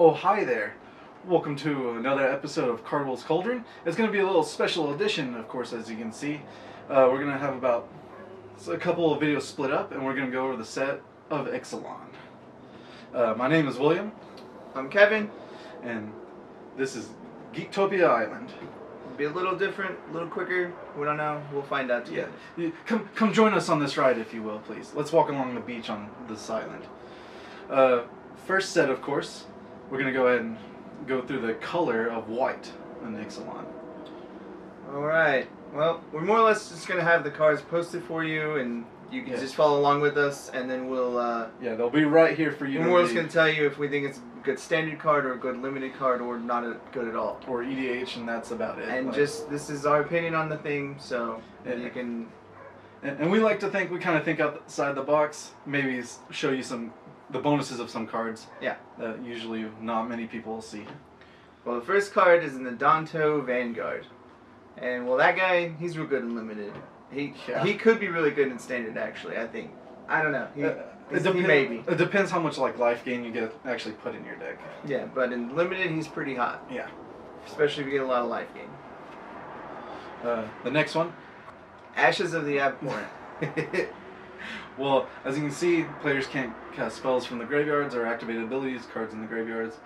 Oh, hi there. Welcome to another episode of Cardwell's Cauldron. It's going to be a little special edition, of course, as you can see. We're going to have about a couple of videos split up, and we're going to go over the set of Ixalan. My name is William. I'm Kevin. And this is Geektopia Island. It'll be a little different, a little quicker. We don't know. We'll find out together. Yeah. Come join us on this ride, if you will, please. Let's walk along the beach on this island. First set, of course, we're going to go ahead and go through the color of white in Ixalan. Alright. Well, we're more or less just going to have the cards posted for you, and you can just follow along with us, and then we'll... yeah, they'll be right here for you we're more or less going to tell you if we think it's a good standard card or a good limited card or not good at all. Or EDH, and that's about it. And just, this is our opinion on the thing, so you can... And we like to think, we kind of think outside the box, maybe show you the bonuses of some cards. Yeah. That usually not many people will see. Well, the first card is in the Danto Vanguard. And, well, that guy, he's real good in limited. He could be really good in standard, actually, I think. I don't know. He may be. It depends how much life gain you get actually put in your deck. Yeah, but in limited, he's pretty hot. Yeah. Especially if you get a lot of life gain. The next one. Ashes of the Abhorrent. Well, as you can see, players can't cast spells from the graveyards or activate abilities, cards in the graveyards.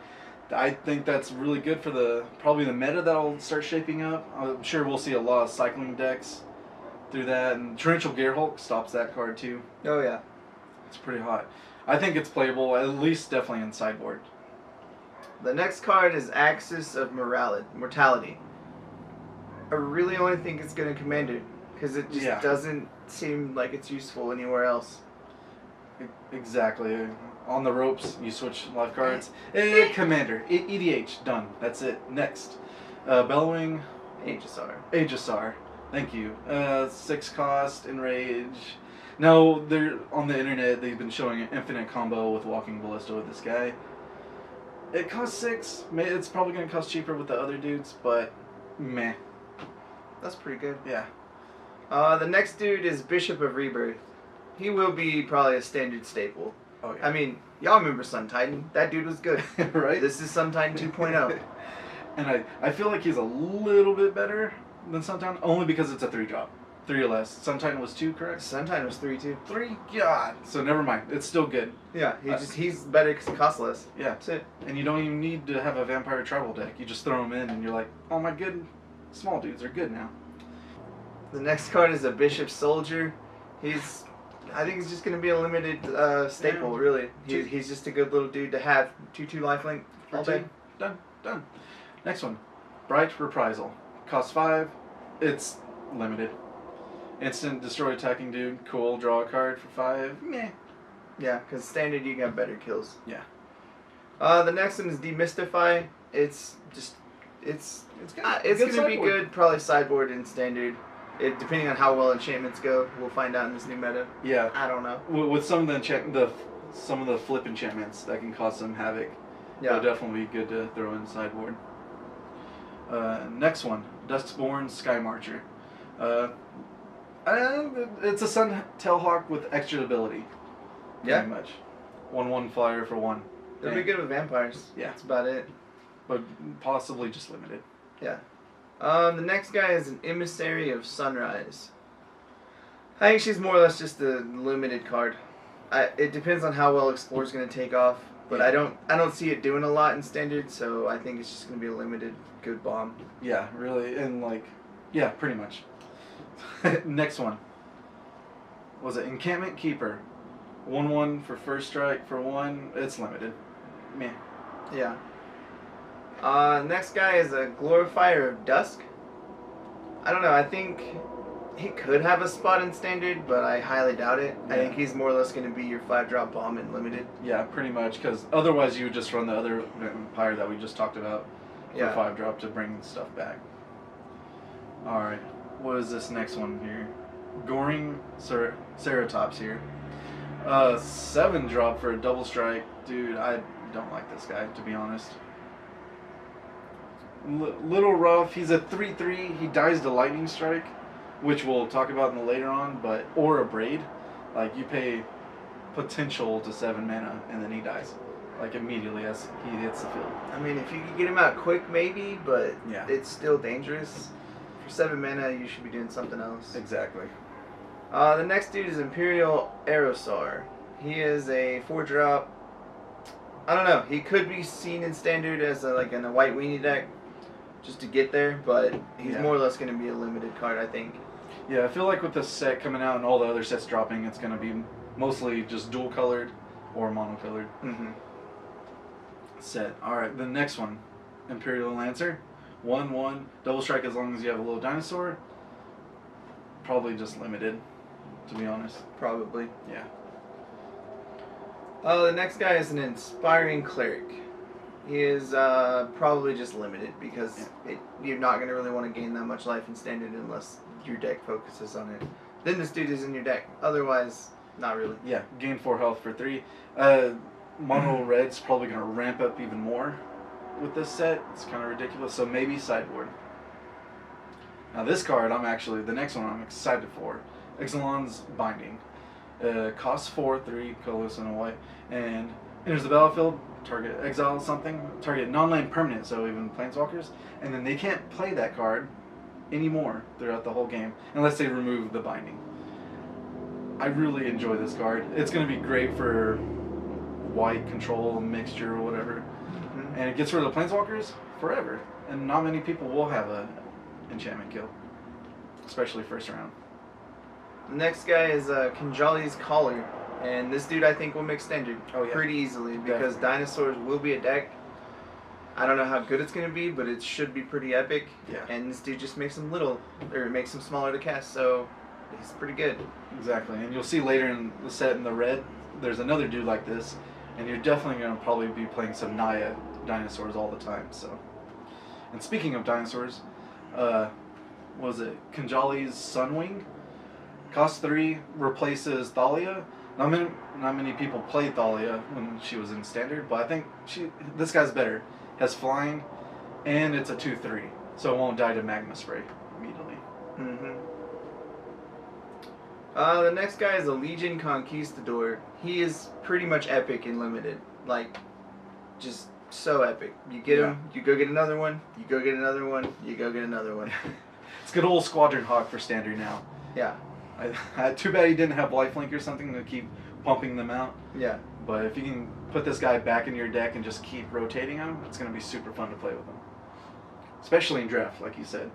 I think that's really good for probably the meta that'll start shaping up. I'm sure we'll see a lot of cycling decks through that, and Torrential Gearhulk stops that card too. Oh yeah. It's pretty hot. I think it's playable, at least definitely in sideboard. The next card is Axis of Mortality. I really only think it's going to Commander, because it just doesn't seem like it's useful anywhere else. Exactly. On the ropes, you switch life cards. Commander. EDH. Done. That's it. Next. Bellowing. Aegisar. Thank you. 6 cost, Enrage. No, they're on the internet, they've been showing an infinite combo with Walking Ballista with this guy. It costs 6. It's probably going to cost cheaper with the other dudes, but meh. That's pretty good. Yeah. The next dude is Bishop of Rebirth. He will be probably a standard staple. Oh, yeah. I mean, y'all remember Sun Titan. That dude was good. Right? This is Sun Titan 2.0. And I feel like he's a little bit better than Sun Titan, only because it's a 3-drop. 3 or less. Sun Titan was 2, correct? Sun Titan was 3 too. 3? God. So never mind. It's still good. Yeah, he's better because he costs less. Yeah. That's it. And you don't even need to have a Vampire Tribal deck. You just throw them in and you're like, oh my good, small dudes are good now. The next card is a Bishop Soldier. I think he's just going to be a limited staple, really. He's just a good little dude to have. 2/2 lifelink all day. Done. Next one. Bright Reprisal. Costs 5. It's limited. Instant destroy attacking dude. Cool. Draw a card for 5. Meh. Yeah, because standard you got better kills. Yeah. The next one is Demystify. It's going to be good, probably sideboard and standard. Depending on how well enchantments go, we'll find out in this new meta. Yeah. I don't know. With some of some of the flip enchantments that can cause some havoc. Yeah. It'll definitely be good to throw in sideboard. Next one, Duskborn Sky Marcher. It's a Sun Tailhawk with extra ability. Yeah. Pretty much. 1/1 flyer for 1. It'll be good with vampires. Yeah. That's about it. But possibly just limited. Yeah. The next guy is an Emissary of Sunrise. I think she's more or less just a limited card. It depends on how well Explore's going to take off, but I don't see it doing a lot in standard, so I think it's just going to be a limited good bomb. Yeah, really, and yeah, pretty much. Next one. Was it Encampment Keeper? 1/1 for first strike for 1. It's limited. Meh. Yeah. Next guy is a Glorifier of Dusk. I don't know, I think he could have a spot in standard, but I highly doubt it. Yeah. I think he's more or less going to be your 5-drop bomb in limited. Yeah, pretty much, because otherwise you would just run the other vampire that we just talked about for 5-drop to bring stuff back. Alright, what is this next one here? Goring Ceratops here. 7-drop for a double strike. Dude, I don't like this guy, to be honest. Little rough. He's a 3/3. He dies to lightning strike, which we'll talk about later on. Or a braid. Like you pay potential to 7 mana and then he dies. like immediately as he hits the field. I mean, if you could get him out quick, maybe, but Yeah. it's still dangerous. For 7 mana, you should be doing something else. Exactly. The next dude is Imperial Aerosar. He is a 4-drop. I don't know. He could be seen in standard as in a white weenie deck, just to get there, but he's more or less going to be a limited card, I think. Yeah, I feel like with this set coming out and all the other sets dropping, it's going to be mostly just dual colored or monocolored set. Alright, the next one, Imperial Lancer. 1/1, double strike as long as you have a little dinosaur. Probably just limited, to be honest. Probably. Yeah. The next guy is an Inspiring Cleric. He is probably just limited because you're not going to really want to gain that much life in standard unless your deck focuses on it. Then this dude is in your deck. Otherwise, not really. Yeah, gain 4 health for 3. Mono red's probably going to ramp up even more with this set. It's kind of ridiculous, so maybe sideboard. Now this card, the next one I'm excited for. Ixalan's Binding. Costs 4, 3 colorless and a white, and enters the battlefield, target exile something, target non-land permanent, so even planeswalkers, and then they can't play that card anymore throughout the whole game unless they remove the binding. I really enjoy this card. It's going to be great for white control, mixture, or whatever, and it gets rid of the planeswalkers forever, and not many people will have a enchantment kill, especially first round. The next guy is Kinjali's Collar, and this dude I think will mix standard pretty easily because dinosaurs will be a deck. I don't know how good it's going to be, but it should be pretty epic. Yeah. And this dude just makes him makes him smaller to cast, so he's pretty good. Exactly, and you'll see later in the set in the red, there's another dude like this, and you're definitely going to probably be playing some Naya dinosaurs all the time. So, and speaking of dinosaurs, was it Kinjali's Sunwing? Cost 3, replaces Thalia. Not many people played Thalia when she was in standard, but I think this guy's better. Has flying, and it's a 2/3, so it won't die to Magma Spray immediately. The next guy is a Legion Conquistador. He is pretty much epic in limited, like just so epic. You get him, you go get another one. You go get another one. You go get another one. It's good old Squadron Hawk for standard now. Yeah. Too bad he didn't have lifelink or something to keep pumping them out. Yeah. But if you can put this guy back in your deck and just keep rotating him, it's going to be super fun to play with him. Especially in draft, like you said.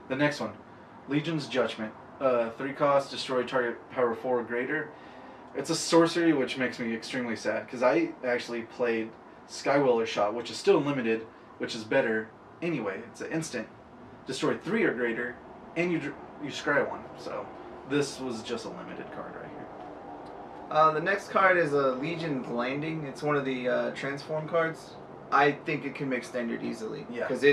The next one, Legion's Judgment. 3 cost, destroy target power 4 or greater. It's a sorcery, which makes me extremely sad, because I actually played Skyweller's Shot, which is still limited, which is better anyway. It's an instant. Destroy 3 or greater, and you scry 1. So this was just a limited card right here. The next card is a Legion Landing. It's one of the transform cards. I think it can make standard easily. Yeah. Because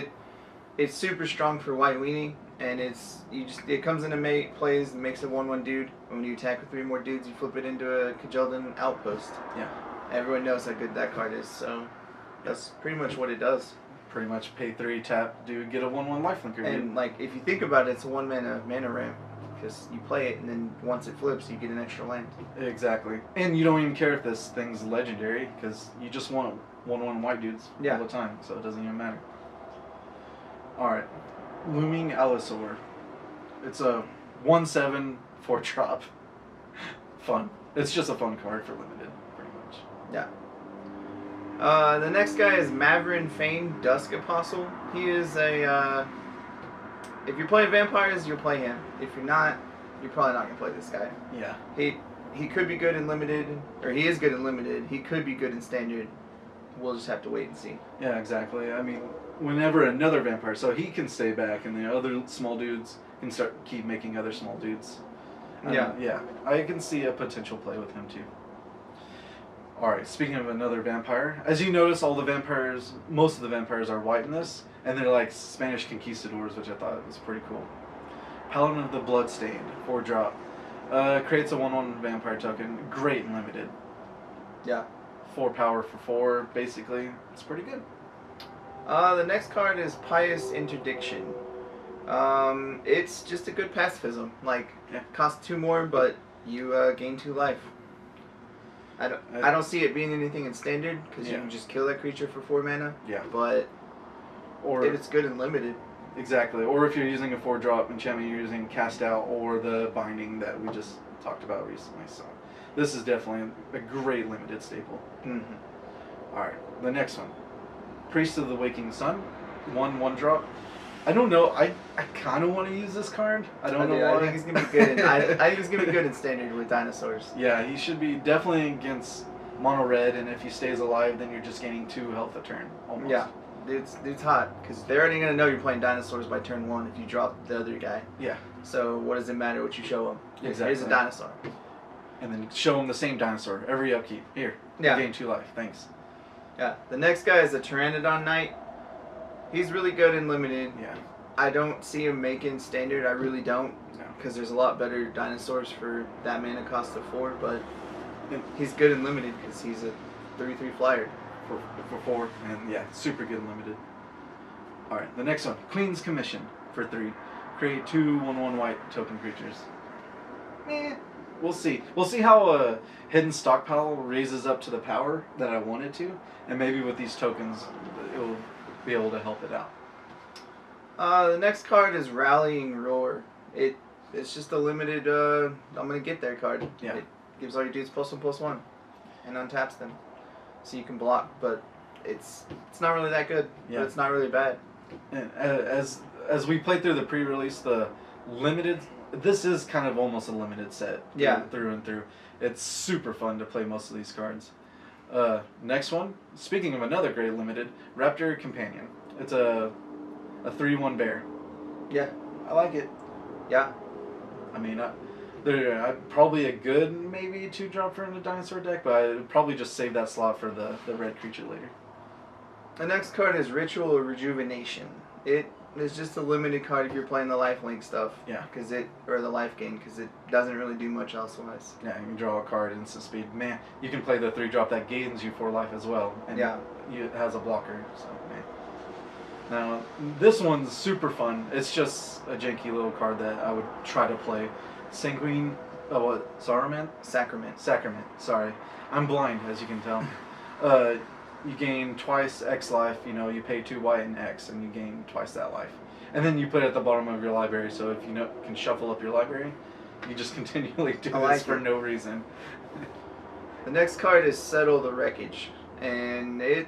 it's super strong for white weenie, and it comes into plays and makes a 1/1 dude. And when you attack with 3 more dudes, you flip it into a Cajoldan Outpost. Yeah. Everyone knows how good that card is, so that's pretty much what it does. Pretty much pay 3, tap, dude, get a 1/1 lifelinker. And like if you think about it, it's a 1 mana ramp. Because you play it, and then once it flips, you get an extra land. Exactly. And you don't even care if this thing's legendary, because you just want 1/1 white dudes all the time, so it doesn't even matter. Alright. Looming Allosaur. It's a 1/7 4-drop. Fun. It's just a fun card for limited, pretty much. Yeah. The next guy is Maverin Fane, Dusk Apostle. He is a... if you're playing vampires, you'll play him. If you're not, you're probably not going to play this guy. Yeah. He could be good in limited, or he is good in limited. He could be good in standard. We'll just have to wait and see. Yeah, exactly. I mean, whenever another vampire, so he can stay back, and the other small dudes can keep making other small dudes. Yeah. I can see a potential play with him too. Alright, speaking of another vampire, as you notice, most of the vampires are white in this, and they're like Spanish conquistadors, which I thought was pretty cool. Paladin of the Bloodstained, 4-drop. Creates a 1/1 vampire token, great and limited. Yeah. 4 power for 4, basically. It's pretty good. The next card is Pious Interdiction. It's just a good pacifism. Like, costs 2 more, but you gain 2 life. I don't see it being anything in standard because you Yeah. can just kill that creature for 4 mana. Yeah. But Or it's good and limited. exactly. Or if you're using a 4-drop enchantment, you're using Cast Out or the Binding that we just talked about recently. So this is definitely a great limited staple. Mm-hmm. All right, the next one, Priest of the Waking Sun, 1/1-drop. I don't know. I kind of want to use this card. I don't know why. I think he's gonna be good. I think he's gonna be good in standard with dinosaurs. Yeah, he should be definitely against mono red, and if he stays alive, then you're just gaining 2 health a turn. Almost. Yeah, dude's hot because they're already gonna know you're playing dinosaurs by turn 1 if you drop the other guy. Yeah. So what does it matter what you show him? Exactly. Here's a dinosaur. And then show him the same dinosaur every upkeep. Here. Yeah. You gain 2 life. Thanks. Yeah. The next guy is a Pteranodon Knight. He's really good in limited. Yeah. I don't see him making standard. I really don't. No. Because there's a lot better dinosaurs for that mana cost of 4. But Yeah. he's good in limited because he's a 3/3 flyer. For 4, and yeah, super good and limited. All right, the next one, Queen's Commission for 3. Create 2 1/1 white token creatures. We'll see. We'll see how Hidden Stockpile raises up to the power that I want it to, and maybe with these tokens, it will be able to help it out. The next card is Rallying Roar. It's just a limited I'm gonna get there card. Yeah. It gives all your dudes +1/+1 and untaps them. So you can block, but it's not really that good. Yeah. But it's not really bad. And as we played through the pre-release, the limited, this is kind of almost a limited set. Yeah. Through and through. It's super fun to play most of these cards. Next one, speaking of another great limited, Raptor Companion. It's a 3/1 bear. Yeah. I like it. Yeah. I mean, they're probably a good maybe 2-drop for in a dinosaur deck, but I'd probably just save that slot for the red creature later. The next card is Ritual Rejuvenation. It is just a limited card if you're playing the lifelink stuff. Yeah. Or the life gain, because it doesn't really do much elsewise. Yeah, you can draw a card instant speed. Man, you can play the 3-drop that gains you 4 life as well. And Yeah. it has a blocker, so man. Now, this one's super fun. It's just a janky little card that I would try to play. Sanguine, Sacrament, sorry. I'm blind, as you can tell. You gain twice X life, you pay 2 white and X, and you gain twice that life. And then you put it at the bottom of your library, so if you can shuffle up your library, you just continually do this for no reason. The next card is Settle the Wreckage, and it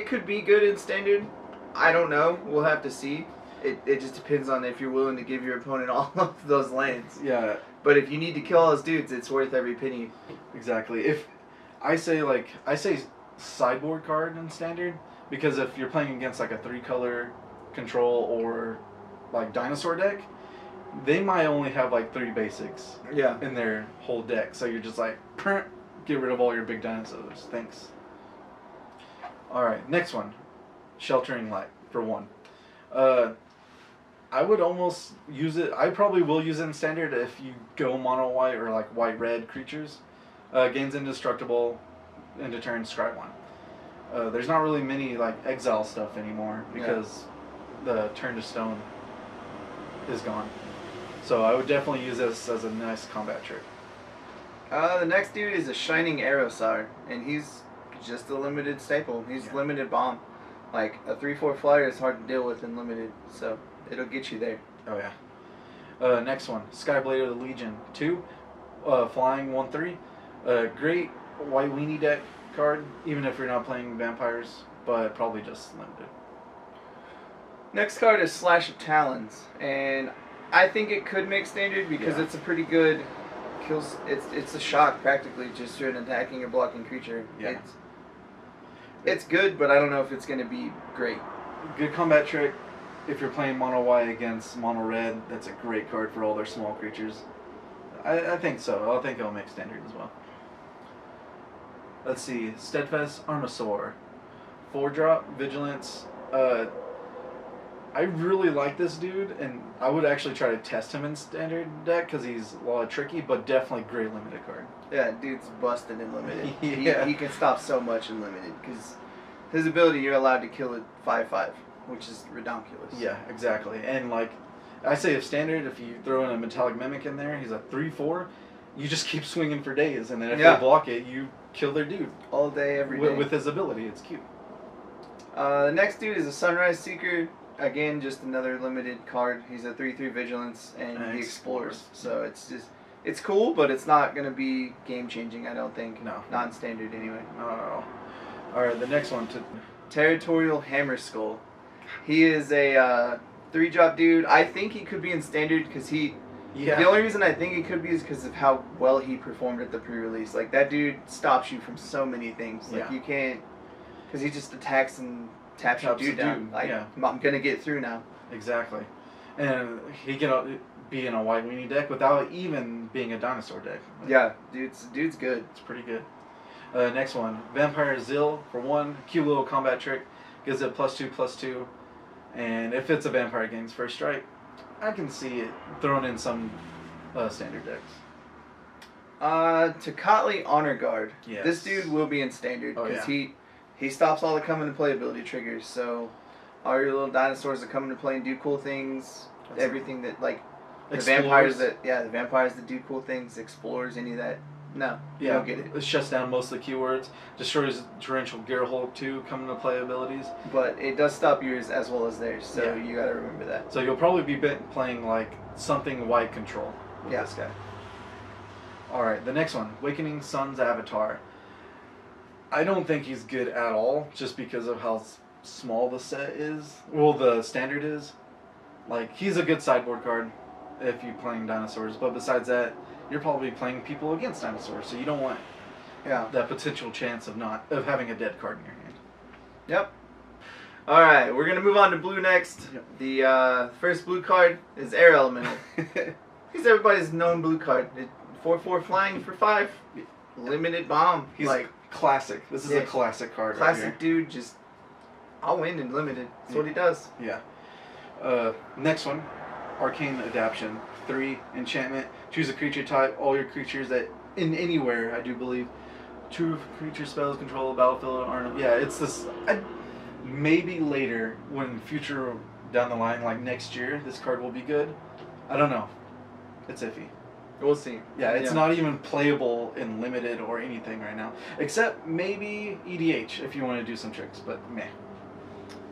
could be good in standard. I don't know. We'll have to see. It just depends on if you're willing to give your opponent all of those lands. Yeah. But if you need to kill all those dudes, it's worth every penny. Exactly. If I say sideboard card in standard, because if you're playing against like a 3-color control or like dinosaur deck, they might only have like 3 basics in their whole deck. So you're just like, get rid of all your big dinosaurs. Thanks. Alright, next one. Sheltering Light for 1. I would almost use it. I probably will use it in standard if you go mono white or like white red creatures. Gains indestructible, end of turn, scry 1. There's not really many like exile stuff anymore because the turn to stone is gone. So I would definitely use this as a nice combat trick. The next dude is a Shining Aerosaur, and he's just a limited staple. He's limited bomb. Like a 3/4 flyer is hard to deal with in limited, so it'll get you there. Oh yeah. Next one, Skyblade of the Legion 2, flying 1/3. Great white weenie deck card, even if you're not playing vampires, but probably just limited. Next card is Slash of Talons, and I think it could make standard because it's a pretty good kills. It's a shock practically just to an attacking or blocking creature. Yeah. It's good, but I don't know if it's going to be great. Good combat trick. If you're playing mono white against mono red, that's a great card for all their small creatures. I think so. I think it'll make standard as well. Let's see. Steadfast Armasaur. 4-drop, Vigilance. I really like this dude, and I would actually try to test him in standard deck because he's a lot tricky, but definitely great limited card. Yeah, dude's busted in limited. Yeah. He can stop so much in limited because his ability, you're allowed to kill it 5/5, which is redonkulous. Yeah, exactly. And like I say, if standard, if you throw in a Metallic Mimic in there, he's a 3/4, you just keep swinging for days, and then if Yeah. they block it, you kill their dude. All day, every day. With his ability, it's cute. The next dude is a Sunrise Seeker. Again, just another limited card. He's a 3/3 vigilance, and he explores. So it's cool, but it's not gonna be game changing. I don't think. No. Not in standard anyway. Oh. All right, the next one Territorial Hammer Skull. He is a 3-drop dude. I think he could be in standard because he. Yeah. The only reason I think it could be is because of how well he performed at the pre-release. Like, that dude stops you from so many things. Like, Yeah. you can't, because he just attacks and taps your Taps dude the down. dude, Like, yeah. I'm gonna get through now. Exactly, and he can be in a white weenie deck without even being a dinosaur deck. Yeah, dude's good. It's pretty good. Next one, Vampire Zill for 1, cute little combat trick, gives it +2/+2, and if it's a vampire game's first strike, I can see it thrown in some standard decks. Tecatli Honor Guard. Yes. This dude will be in standard Oh, because yeah. he stops all the come into play ability triggers. So all your little dinosaurs that come into play and do cool things. That's everything that like the Explores. vampires that do cool things, explores, any of that. No, you Yeah, don't get it. It shuts down most of the keywords. Destroys Torrential Gearhulk too, coming to play abilities. But it does stop yours as well as theirs, so Yeah. you gotta remember that. So you'll probably be playing like something white control with Yeah. this guy. Alright, the next one, Awakening Sun's Avatar. I don't think he's good at all, just because of how small the set is. Well, the standard is. Like, he's a good sideboard card if you're playing dinosaurs, but besides that, you're probably playing people against dinosaurs, so you don't want Yeah. that potential chance of having a dead card in your hand. Yep. All right, we're gonna move on to blue next. Yep. The first blue card is Air Elemental. He's everybody's known blue card. 4/4 flying for 5. Limited bomb. He's like classic. This is Yeah. a classic card classic right here. dude. Just I'll win in limited. That's what he does. Yeah. Next one, Arcane Adaption. 3 enchantment. Choose a creature type. All your creatures that in anywhere, I do believe. 2 creature spells control the battlefield are no. Yeah, it's this. Maybe later, when future down the line, like next year, this card will be good. I don't know. It's iffy. We'll see. Yeah, it's not even playable in limited or anything right now, except maybe EDH if you want to do some tricks. But meh.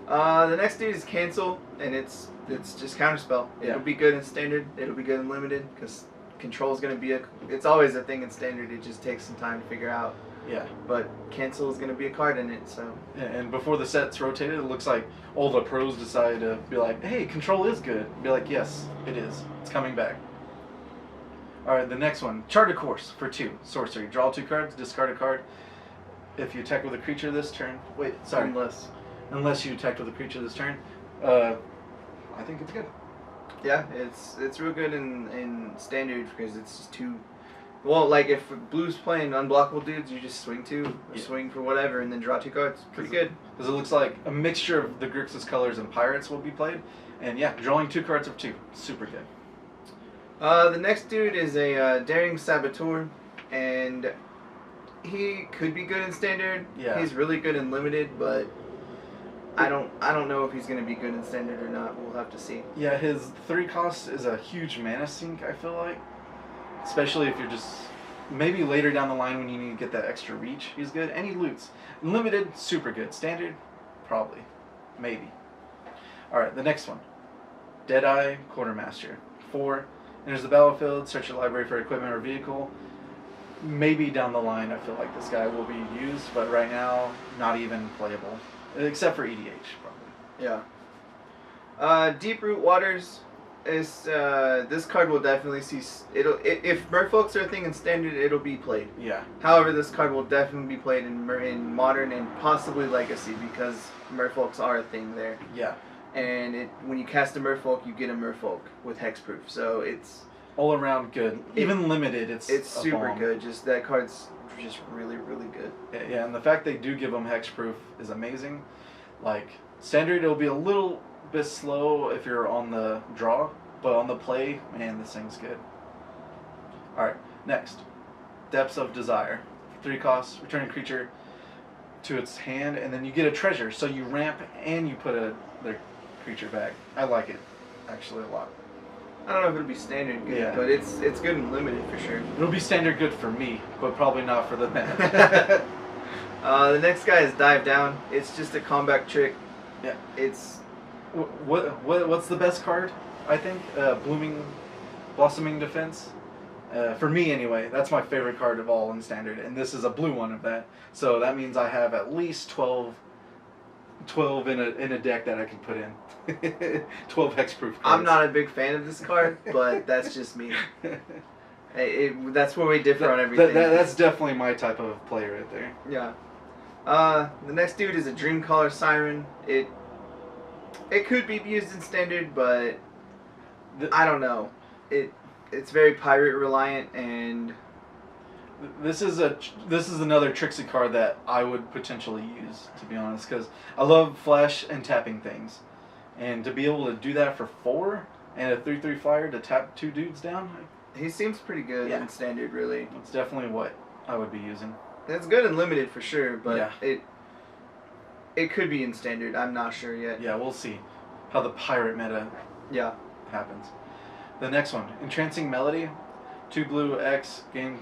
The next dude is Cancel, and it's just counterspell. Yeah. It'll be good in standard. It'll be good in limited because control is gonna be it's always a thing in standard. It just takes some time to figure out. Yeah. But Cancel is gonna be a card in it, so. And before the set's rotated, it looks like all the pros decided to be like, hey, control is good. Be like, yes, it is. It's coming back. Alright, the next one. Chart a Course for 2. Sorcery. Draw 2 cards, discard a card. If you attack with a creature this turn. Wait, sorry. Unless you attacked with a creature this turn. I think it's good. Yeah, it's real good in standard because it's just too. Well, like if blue's playing unblockable dudes, you just swing 2, or swing for whatever, and then draw 2 cards. Pretty good. Because it looks like a mixture of the Grixis colors and Pirates will be played. And yeah, drawing 2 cards of 2. Super good. The next dude is a Daring Saboteur, and he could be good in standard. Yeah. He's really good in limited, but I don't know if he's gonna be good in standard or not. We'll have to see. Yeah, his 3 cost is a huge mana sink, I feel like. Especially if you're just maybe later down the line when you need to get that extra reach, he's good. And he loots. Limited, super good. Standard, probably. Maybe. Alright, the next one. Deadeye Quartermaster. 4. Enters the battlefield, search your library for equipment or vehicle. Maybe down the line I feel like this guy will be used, but right now, not even playable. Except for EDH, probably. Yeah. Deep Root Waters is this card will definitely see if Merfolks are a thing in standard, it'll be played. Yeah. However, this card will definitely be played in modern and possibly Legacy because Merfolks are a thing there. Yeah. And when you cast a Merfolk, you get a Merfolk with hexproof. So it's all around good. Even limited, it's super bomb. good. Just that card's just really, really good. Yeah, and the fact they do give them hexproof is amazing. Like standard, it'll be a little bit slow if you're on the draw, but on the play, man, this thing's good. All right, next, Depths of Desire. 3 costs, return a creature to its hand, and then you get a treasure. So you ramp and you put their creature back. I like it actually a lot. I don't know if it'll be standard good, Yeah. but it's good and limited for sure. It'll be standard good for me, but probably not for the man. The next guy is Dive Down. It's just a combat trick. Yeah. It's What's the best card? I think Blossoming Defense. For me anyway, that's my favorite card of all in standard, and this is a blue one of that. So that means I have at least 12 in a deck that I can put in. 12 hexproof cards. I'm not a big fan of this card, but that's just me. That's where we differ on everything. That's definitely my type of player right there. Yeah. The next dude is a Dreamcaller Siren. It could be used in standard, but I don't know. It's very pirate reliant, and this is another Trixie card that I would potentially use, to be honest, because I love flash and tapping things, and to be able to do that for 4 and a 3/3 flyer to tap 2 dudes down. He seems pretty good in standard, really. It's definitely what I would be using. It's good and limited for sure, but yeah. it could be in standard. I'm not sure yet. Yeah, we'll see how the pirate meta happens. The next one, Entrancing Melody, 2 blue X, gain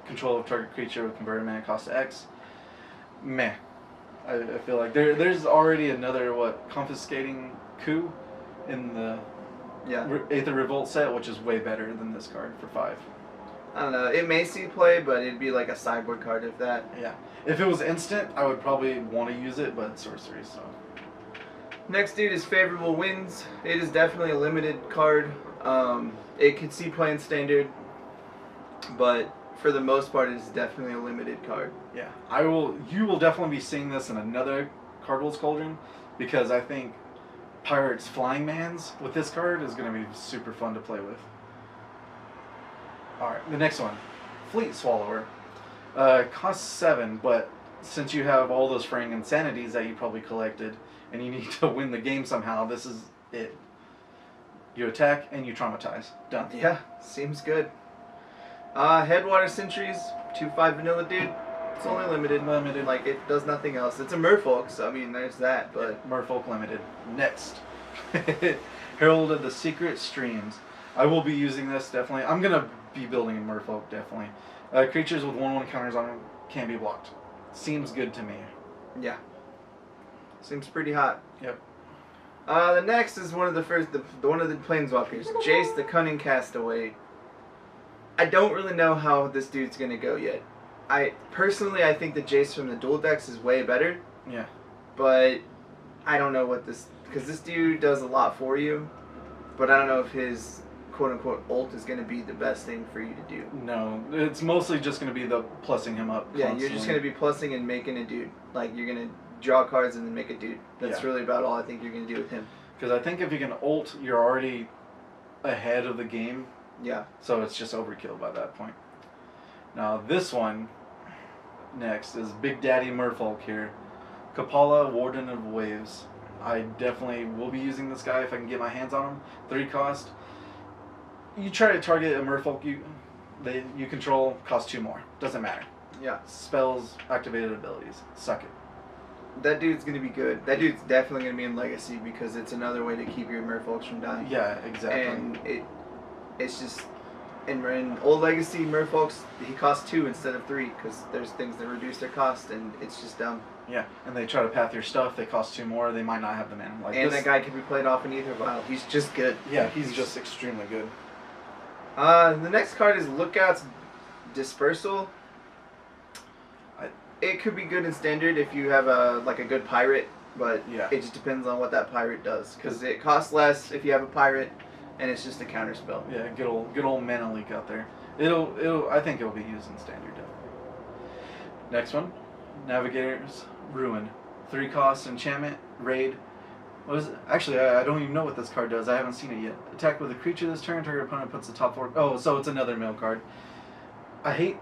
control of target creature with converted mana cost to X. Meh. I feel like there's already another Confiscating Coup in the Aether Revolt set, which is way better than this card for 5. I don't know. It may see play, but it'd be like a sideboard card if that. Yeah. If it was instant, I would probably want to use it, but it's sorcery, so. Next dude is Favorable Winds. It is definitely a limited card. It could see play in standard, but for the most part, it is definitely a limited card. Yeah. You will definitely be seeing this in another Cardwell's Cauldron, because I think Pirates Flying Mans with this card is going to be super fun to play with. Alright, the next one. Fleet Swallower. Costs 7, but since you have all those fraying insanities that you probably collected, and you need to win the game somehow, this is it. You attack and you traumatize. Done. Yeah, seems good. Headwater Sentries, 2/5 vanilla dude. It's only limited. Like, it does nothing else. It's a Merfolk, so I mean, there's that, but... Yeah, Merfolk limited. Next. Herald of the Secret Streams. I will be using this, definitely. I'm going to be building a Merfolk, definitely. Creatures with 1/1 counters on them can be blocked. Seems good to me. Yeah. Seems pretty hot. Yep. The next is one of the Planeswalkers. Jace, the Cunning Castaway. I don't really know how this dude's going to go yet. I think the Jace from the dual decks is way better. Yeah. But I don't know what this... Because this dude does a lot for you. But I don't know if his quote-unquote ult is going to be the best thing for you to do. No. It's mostly just going to be the plussing him up Yeah, constantly. you're just going to be plussing and making a dude. Like, you're going to draw cards and then make a dude. That's really about all I think you're going to do with him. Because I think if you can ult, you're already ahead of the game. Yeah. So it's just overkill by that point. Now this one, next, is Big Daddy Merfolk here. Kapala, Warden of Waves. I definitely will be using this guy if I can get my hands on him. 3 cost. You try to target a Merfolk you control, cost 2 more. Doesn't matter. Yeah. Spells, activated abilities. Suck it. That dude's going to be good. That dude's definitely going to be in Legacy because it's another way to keep your Merfolks from dying. Yeah, exactly. And it's just... In Old Legacy, Merfolks, he costs 2 instead of 3 because there's things that reduce their cost, and it's just dumb. Yeah, and they try to path your stuff, they cost 2 more, they might not have the mana. Like and that guy can be played off in either vial. He's just good. Yeah, he's just extremely good. The next card is Lookout's Dispersal. It could be good in standard if you have a good pirate, but it just depends on what that pirate does. Because it costs less if you have a pirate, and it's just a counter spell. Yeah, good old mana leak out there. I think it'll be used in standard. Definitely. Next one, Navigator's Ruin, 3 cost enchantment raid. What is it? Actually, I don't even know what this card does. I haven't seen it yet. Attack with a creature this turn. Target opponent puts the top 4. Oh, so it's another mill card. I hate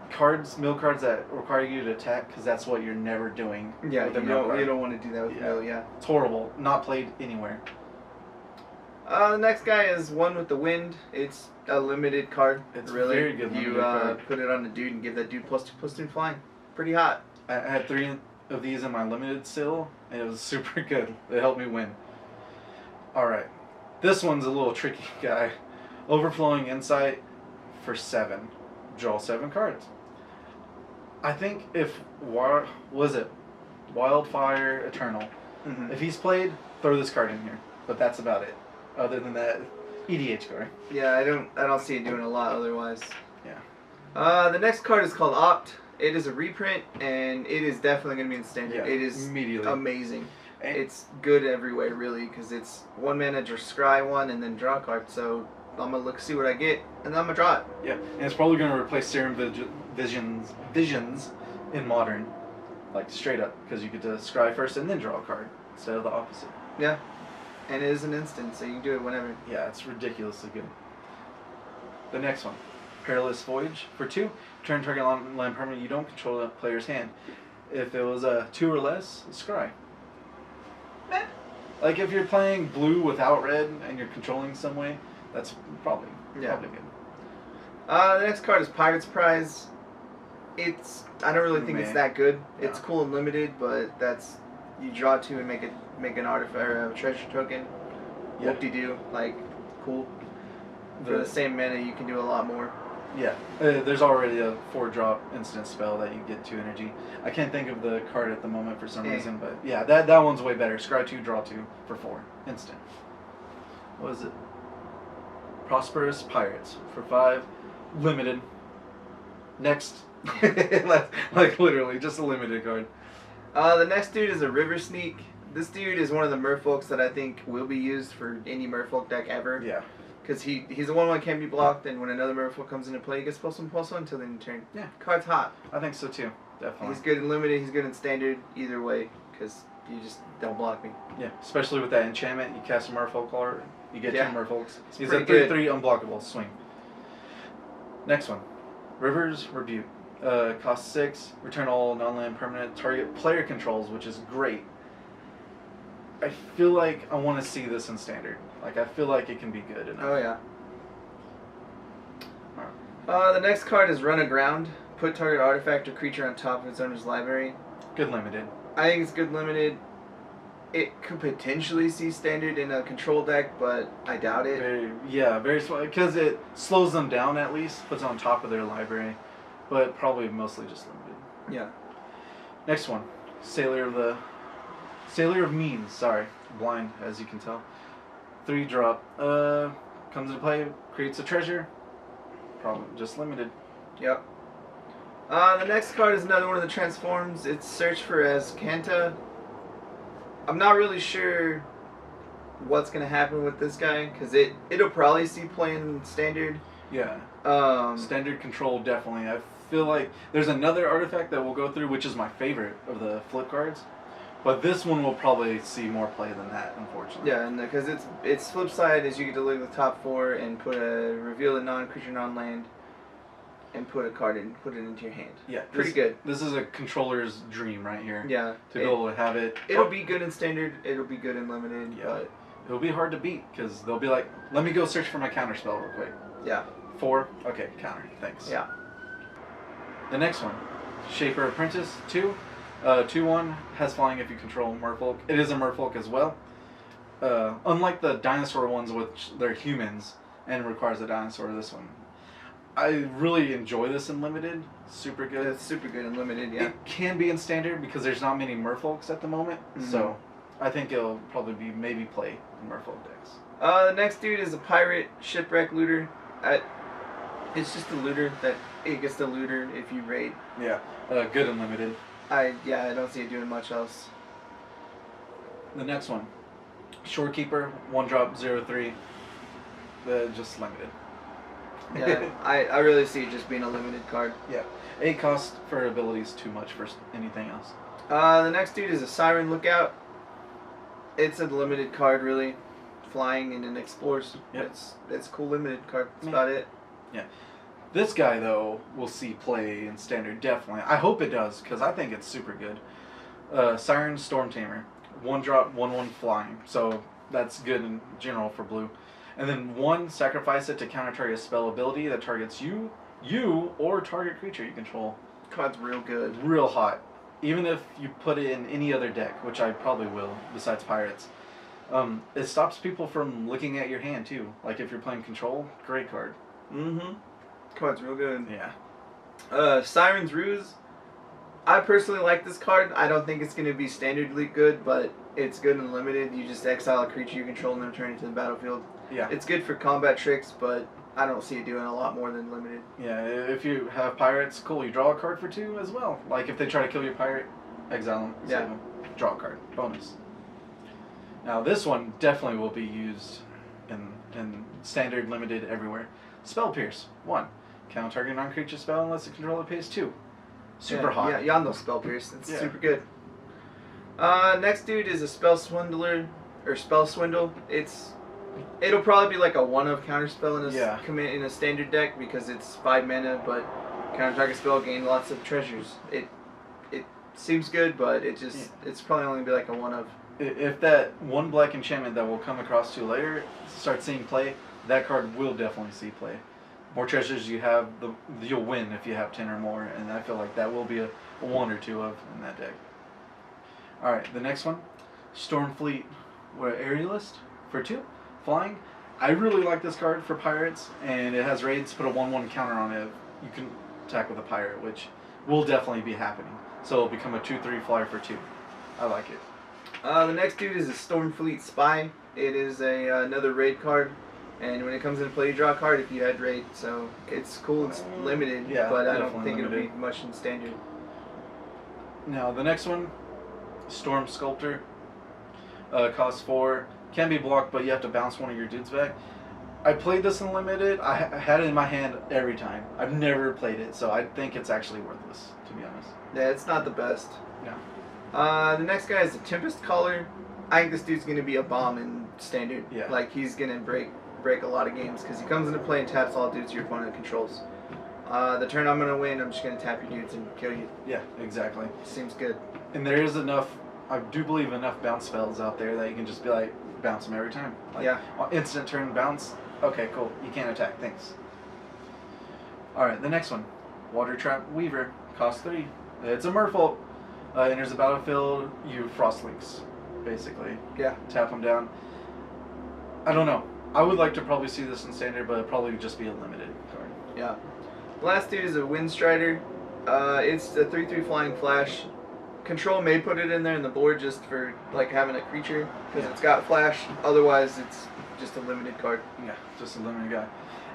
mill cards that require you to attack because that's what you're never doing. Yeah, with you don't want to do that with mill. Yeah, it's horrible. Not played anywhere. The next guy is One with the Wind. It's a limited card. It's really very good. You put it on the dude and give that dude +2/+2 flying. Pretty hot. I had 3 of these in my limited still, and it was super good. It helped me win. Alright. This one's a little tricky guy. Overflowing Insight for 7. Draw 7 cards. I think if Wildfire Eternal. Mm-hmm. If he's played, throw this card in here. But that's about it. Other than that, EDH card. Yeah, I don't see it doing a lot otherwise. Yeah. The next card is called Opt. It is a reprint, and it is definitely going to be in standard. Yeah, it is immediately amazing. And It's good every way, really, because it's 1 mana, scry 1, and then draw a card. So I'm going to see what I get, and then I'm going to draw it. yeah, and it's probably going to replace Serum Visions in Modern. Like, straight up. Because you get to scry first and then draw a card. Instead of the opposite. Yeah. And it is an instant, so you can do it whenever. Yeah, it's ridiculously good. The next one. Perilous Voyage. For 2, turn target land permanent you don't control the player's hand. If it was a 2 or less, scry. Meh. Like if you're playing blue without red and you're controlling some way, that's probably good. The next card is Pirate's Prize. I don't really think it's that good. Yeah. It's cool and limited, but you draw 2 and make an artifact or a treasure token. Yeah. Whoop-de-doo, like cool. For the same mana, you can do a lot more. Yeah, there's already a 4-drop instant spell that you get 2 energy. I can't think of the card at the moment for some reason, but yeah, that one's way better. Scry 2, draw 2 for 4, instant. What is it? Prosperous Pirates for 5, limited. Next, like literally just a limited card. The next dude is a River Sneak. This dude is one of the merfolks that I think will be used for any merfolk deck ever. Yeah. Because he's a 1/1 can't be blocked, and when another merfolk comes into play, he gets +1/+1 until the end of turn. Yeah. Card's hot. I think so too. Definitely. He's good in limited, he's good in standard, either way, because you just don't block me. Yeah, especially with that enchantment, you cast a merfolk card, you get 2 merfolks. He's a pretty 3/3 unblockable swing. Next one. River's Rebuke. Cost 6, return all non-land permanent target player controls, which is great. I feel like I want to see this in standard. Like, I feel like it can be good enough. Oh, yeah. The next card is Run Aground. Put target artifact or creature on top of its owner's library. Good limited. I think it's good limited. It could potentially see standard in a control deck, but I doubt it. Very slow. Because it slows them down at least, puts it on top of their library. But probably mostly just limited. Yeah. Next one. Sailor of Means. Sorry. Blind, as you can tell. 3-drop. Comes into play, creates a treasure. Probably just limited. Yep. The next card is another one of the transforms. It's Search for Azcanta. I'm not really sure what's going to happen with this guy, because it'll probably see play in standard. Yeah. Standard control, definitely. I feel like there's another artifact that we'll go through, which is my favorite of the flip cards. But this one will probably see more play than that, unfortunately. Yeah, and because its flip side is you get to look at the top 4 and reveal a non-creature, non-land, and put a card in, put it into your hand. Yeah, pretty good. This is a controller's dream right here. Yeah, to be able to have it. It'll be good in standard. It'll be good in limited. Yeah, but it'll be hard to beat because they'll be like, "Let me go search for my counter spell real quick." Yeah. 4. Okay, counter. Thanks. Yeah. The next one, Shaper Apprentice 2. 2/1 has flying if you control Merfolk. It is a Merfolk as well. Unlike the dinosaur ones, which they're humans and requires a dinosaur, this one, I really enjoy this in limited. Super good. It's super good in limited. Yeah. It can be in standard because there's not many Merfolks at the moment, so I think it'll probably be maybe play in Merfolk decks. The next dude is a pirate shipwreck looter. It's just a looter that it gets the looter if you raid. Yeah. Good and limited. I don't see it doing much else. The next one, Shorekeeper, 1-drop, 0/3. Just limited. Yeah, I really see it just being a limited card. Yeah. 8 cost for abilities, too much for anything else. The next dude is a Siren Lookout. It's a limited card, really. Flying and it explores. Yep. It's a cool limited card. That's about it. Yeah. This guy, though, will see play in standard, definitely. I hope it does, because I think it's super good. Siren Storm Tamer. 1-drop, 1/1 flying. So that's good in general for blue. And then 1, sacrifice it to counter target spell ability that targets you, or target creature you control. Card's real good. Real hot. Even if you put it in any other deck, which I probably will, besides Pirates. It stops people from looking at your hand too. Like if you're playing control, great card. Mm-hmm. Card's real good. Yeah. Siren's Ruse. I personally like this card. I don't think it's going to be standardly good, but it's good and limited. You just exile a creature you control and then return it to the battlefield. Yeah. It's good for combat tricks, but I don't see it doing a lot more than limited. Yeah, if you have pirates, cool. You draw a card for 2 as well. Like if they try to kill your pirate, exile them, save them, draw a card, bonus. Now this one definitely will be used in standard, limited, everywhere. Spell Pierce 1. Count target non-creature spell unless the controller pays 2. Super hot. Yeah, Yondo's Spell Pierce. It's Yeah. super good. Next dude is a Spell Swindler or Spell Swindle. It'll probably be like a one-of counterspell in a standard deck because it's 5 mana, but counter target spell gain lots of treasures. It seems good, but it's probably only gonna be like a one-of. If that one black enchantment that we'll come across to later starts seeing play, that card will definitely see play. More treasures you have, you'll win if you have 10 or more, and I feel like that will be a 1 or 2 of in that deck. Alright, the next one, Stormfleet Aerialist for 2, flying. I really like this card for pirates, and it has raids, put a 1/1 counter on it. You can attack with a pirate, which will definitely be happening. So it'll become a 2/3 flyer for 2. I like it. The next dude is a Stormfleet Spy. It is another raid card, and when it comes into play, you draw a card if you had raid. So it's cool. It's limited, Yeah, but I don't definitely think it'll limited. be much in standard. Now the next one, Storm Sculptor. Costs 4. Can be blocked, but you have to bounce one of your dudes back. I played this in limited. I had it in my hand every time. I've never played it, so I think it's actually worthless, to be honest. Yeah, it's not the best. No. The next guy is the Tempest Caller. I think this dude's gonna be a bomb in standard. Yeah. Like he's gonna break a lot of games because he comes into play and taps all dudes your opponent controls. The turn I'm gonna win, I'm just gonna tap your dudes and kill you. Yeah, exactly. Seems good. And there is enough, I do believe, enough bounce spells out there that you can just be like, bounce them every time. Like, Yeah. Instant turn bounce. Okay, cool. You can't attack. Thanks. Alright, the next one. Water Trap Weaver. Cost 3. It's a merfolk. Enters the battlefield, you Frost Links, basically. Yeah. Tap them down. I don't know. I would like to probably see this in standard, but it'd probably just be a limited card. Yeah. Last dude is a Windstrider. It's a 3/3 flying flash. Control may put it in there in the board just for like having a creature because it's got flash. Otherwise, it's just a limited card. Yeah, just a limited guy.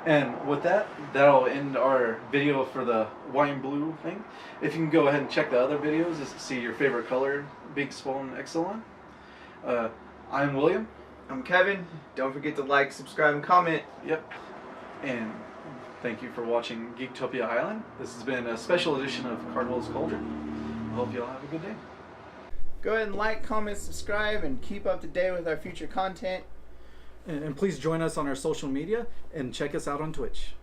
And with that, that'll end our video for the white and blue thing. If you can go ahead and check the other videos to see your favorite color, Big Swollen Ixalan. I'm William. I'm Kevin. Don't forget to like, subscribe, and comment. Yep. And thank you for watching Geektopia Island. This has been a special edition of Cardwell's Cauldron. I hope you all have a good day. Go ahead and like, comment, subscribe, and keep up to date with our future content. And please join us on our social media and check us out on Twitch.